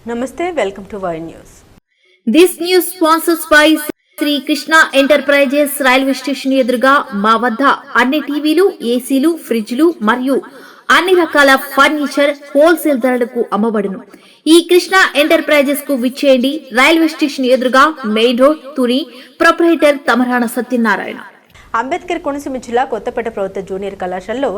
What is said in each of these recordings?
Namaste, welcome to Wire News. This news sponsored by Shri Krishna enterprises railway station ఎదురుగా మా వద్ద అన్ని టీవీలు, ఏసీలు, ఫ్రిడ్జ్లు మరియు అన్ని రకాల ఫర్నిచర్ హోల్సేల్ ధరలకు అమ్మబడును. ఈ కృష్ణ ఎంటర్ప్రైజెస్ కు విచ్చేయండి. రైల్వే స్టేషన్ ఎదురుగా main road, Tuni. Proprietor Tamarana Satyanarayana. Ambedkar Konaseema జిల్లా కొత్తపేట ప్రభుత్వ జూనియర్ కళాశాలలో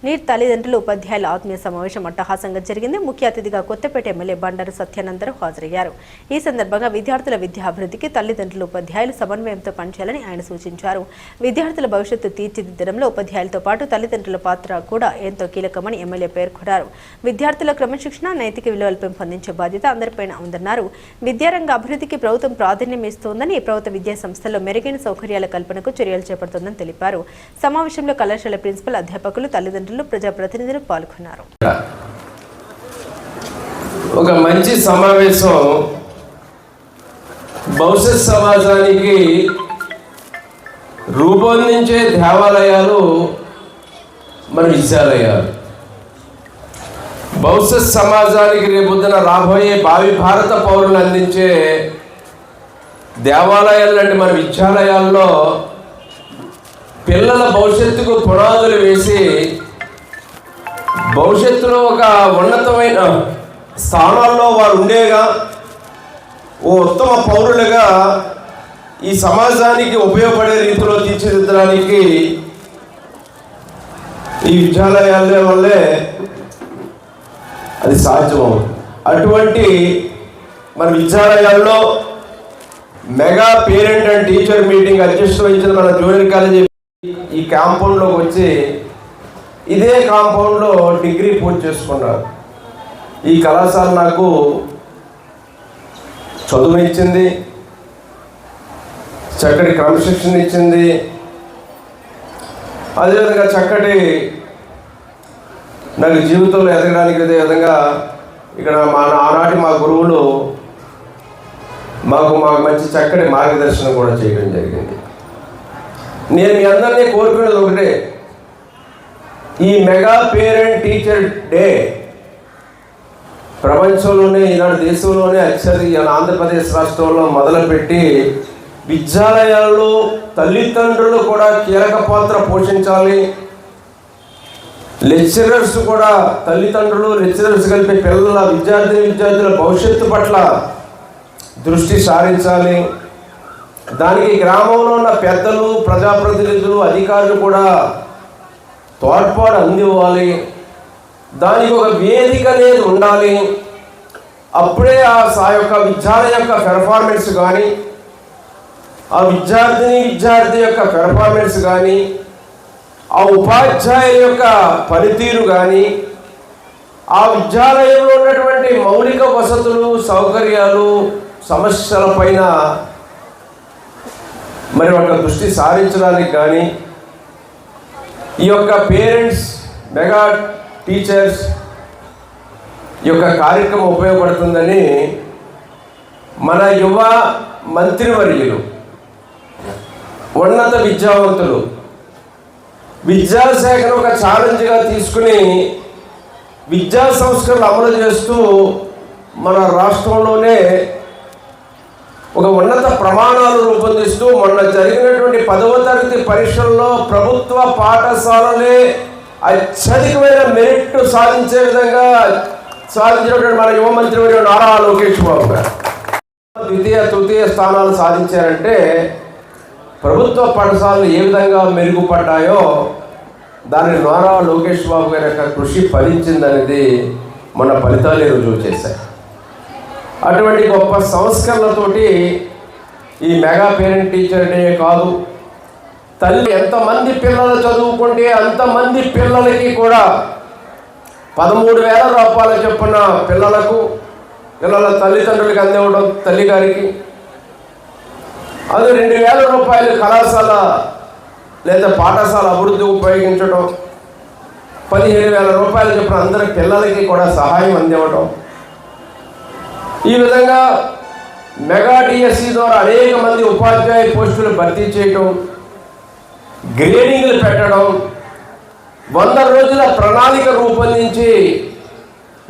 నీట్ తల్లిదండ్రులు ఉపాధ్యాయుల ఆత్మీయ సమావేశం అట్టహాసంగా జరిగింది. ముఖ్య అతిథిగా కొత్తపేట ఎమ్మెల్యే బండారు సత్యానందరావు హాజరయ్యారు. ఈ సందర్భంగా విద్యార్థుల విద్యా అభివృద్ధికి తల్లిదండ్రులు ఉపాధ్యాయులు సమన్వయంతో పనిచేయాలని ఆయన సూచించారు. విద్యార్థుల భవిష్యత్తు తీర్చిదిద్దడంలో ఉపాధ్యాయులతో పాటు తల్లిదండ్రుల పాత్ర కూడా ఎంతో కీలకమని ఎమ్మెల్యే పేర్కొన్నారు. విద్యార్థుల క్రమశిక్షణ, నైతిక విలువలు పెంపొందించే బాధ్యత అందరిపైన ఉందన్నారు. విద్యారంగ అభివృద్ధికి ప్రభుత్వం ప్రాధాన్యం ఇస్తోందని, ప్రభుత్వ విద్యా సంస్థల్లో మెరుగైన సౌకర్యాల కల్పనకు చర్యలు చేపడుతోందని తెలిపారు. సమావేశంలో కళాశాల ప్రిన్సిపల్, అధ్యాపకులు, తల్లిదండ్రులు, ప్రజాప్రతినిధులు పాల్గొన్నారు. ఒక మంచి సమావేశం భవిష్యత్ సమాజానికి రూపొందించే దేవాలయాలు మన విద్యాలయాలు. భవిష్యత్ సమాజానికి రేపొద్దున రాబోయే భావి భారత పౌరులు అందించే దేవాలయాలు లాంటి మన విద్యాలయాల్లో పిల్లల భవిష్యత్తుకు పునాదులు వేసి భవిష్యత్తులో ఒక ఉన్నతమైన స్థానాల్లో వారు ఉండేగా ఓ ఉత్తమ పౌరులుగా ఈ సమాజానికి ఉపయోగపడే రీతిలో తీర్చిదిద్దడానికి ఈ విద్యాలయాల వల్లే అది సాధ్యమవుతుంది. అటువంటి మన విద్యాలయాల్లో mega parent and teacher meeting అధ్యక్షత వహించిన మన జూనియర్ కాలేజీ ఈ కాంపౌండ్లోకి వచ్చి ఇదే కాంపౌండ్లో డిగ్రీ పూర్తి చేసుకున్నారు. ఈ కళాశాల నాకు చదువు ఇచ్చింది, చక్కటి క్రమశిక్షణ ఇచ్చింది, అదేవిధంగా చక్కటి నాకు జీవితంలో ఎదగడానికి అదే విధంగా ఇక్కడ ఆనాటి మా గురువులు మాకు మంచి చక్కటి మార్గదర్శనం కూడా చేయడం జరిగింది. నేను మీ అందరినీ కోరుకునేది ఒకటే, ఈ మెగా పేరెంట్ టీచర్ డే ప్రపంచంలోనే, ఈనాడు దేశంలోనే అత్యధిక ఆంధ్రప్రదేశ్ రాష్ట్రంలో మొదలుపెట్టి విద్యాలయాల్లో తల్లిదండ్రులు కూడా కీలక పాత్ర పోషించాలి. లెక్చరర్స్ కూడా, తల్లిదండ్రులు లెక్చరర్స్ కలిపి విద్యార్థుల భవిష్యత్తు పట్ల దృష్టి సారించాలి. దానికి గ్రామంలో ఉన్న పెద్దలు, ప్రజాప్రతినిధులు, అధికారులు కూడా తోడ్పాటు అందివ్వాలి. దానికి ఒక వేదిక అనేది ఉండాలి. అప్పుడే ఆ యొక్క విద్యాలయం యొక్క పెర్ఫార్మెన్స్ కానీ, ఆ విద్యార్థి యొక్క పెర్ఫార్మెన్స్ కానీ, ఆ ఉపాధ్యాయుల యొక్క పనితీరు కానీ, ఆ విద్యాలయంలో ఉన్నటువంటి మౌలిక వసతులు, సౌకర్యాలు, సమస్యల పైన మరి ఒక దృష్టి సారించడానికి కానీ ఈ యొక్క పేరెంట్స్ మెగా టీచర్స్ ఈ యొక్క కార్యక్రమం ఉపయోగపడుతుందని మన యువ మంత్రివర్యులు, ఉన్నత విద్యావంతులు విద్యాశాఖను ఒక ఛాలెంజ్గా తీసుకుని విద్యా సంస్కరణలు అమలు చేస్తూ మన రాష్ట్రంలోనే ఒక ఉన్నత ప్రమాణాలు రూపొందిస్తూ మొన్న జరిగినటువంటి 10వ తరగతి పరీక్షల్లో ప్రభుత్వ పాఠశాలలే అత్యధికమైన మెరిట్ సాధించే విధంగా సాధించినటువంటి మన యువ మంత్రి నారా లోకేష్ బాబు గారు ద్వితీయ, తృతీయ స్థానాలు సాధించారంటే ప్రభుత్వ పాఠశాలలు ఏ విధంగా మెరుగుపడ్డాయో దాన్ని నారా లోకేష్ బాబు గారి యొక్క కృషి ఫలించిందనేది మన ఫలితాలే రుజువు చేశాయి. అటువంటి గొప్ప సంస్కరణలతోటి ఈ మెగా పేరెంట్ టీచర్ డే కాదు, తల్లి ఎంతమంది పిల్లలు చదువుకుంటే అంతమంది పిల్లలకి కూడా 13,000 రూపాయల చొప్పున పిల్లల తల్లిదండ్రులకి అందివ్వడం, తల్లి గారికి అది 2,000 రూపాయలు కళాశాల లేదా పాఠశాల అభివృద్ధికి ఉపయోగించడం, 15,000 రూపాయలు చొప్పున అందరి పిల్లలకి కూడా సహాయం అందివ్వడం. ఈ విధంగా మెగా డిఎస్సి ద్వారా అనేక మంది ఉపాధ్యాయ పోస్టులు భర్తీ చేయటం, గ్రేడింగ్లు పెట్టడం, 100 రోజుల ప్రణాళిక రూపొందించి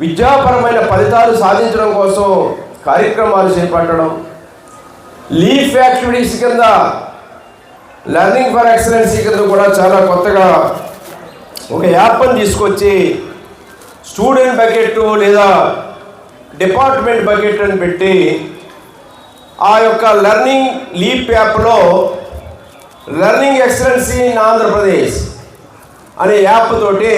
విద్యాపరమైన ఫలితాలు సాధించడం కోసం కార్యక్రమాలు చేపట్టడం, లీఫ్ యాక్టివిటీస్ కింద లెర్నింగ్ ఫర్ ఎక్సలెన్సీ కింద కూడా చాలా కొత్తగా ఒక యాప్ని తీసుకొచ్చి స్టూడెంట్ బకెట్ లేదా డిపార్ట్మెంట్ బకెట్ అని పెట్టి ఆ యొక్క లెర్నింగ్ లీప్ యాప్లో లెర్నింగ్ ఎక్సలెన్సీ ఇన్ ఆంధ్రప్రదేశ్ అనే యాప్ తోటి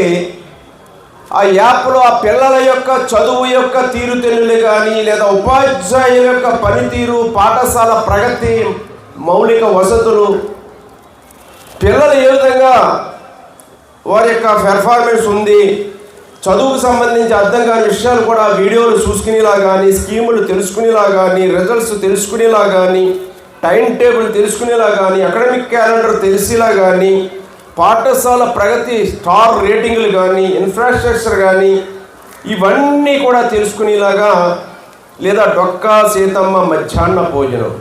ఆ యాప్లో ఆ పిల్లల యొక్క చదువు యొక్క తీరుతెన్నులు కానీ లేదా ఉపాధ్యాయుల యొక్క పనితీరు, పాఠశాల ప్రగతి, మౌలిక వసతులు, పిల్లలు ఏ విధంగా వారి యొక్క పెర్ఫార్మెన్స్ ఉంది, చదువుకు సంబంధించి అర్థం కాని విషయాలు కూడా వీడియోలు చూసుకునేలా కానీ, స్కీములు తెలుసుకునేలా కానీ, రిజల్ట్స్ తెలుసుకునేలా కానీ, టైం టేబుల్ తెలుసుకునేలా కానీ, అకాడమిక్ క్యాలెండర్ తెలిసేలా కానీ, పాఠశాల ప్రగతి స్టార్ రేటింగ్లు కానీ, ఇన్ఫ్రాస్ట్రక్చర్ కానీ ఇవన్నీ కూడా తెలుసుకునేలాగా లేదా డొక్కా సీతమ్మ మధ్యాహ్న భోజనం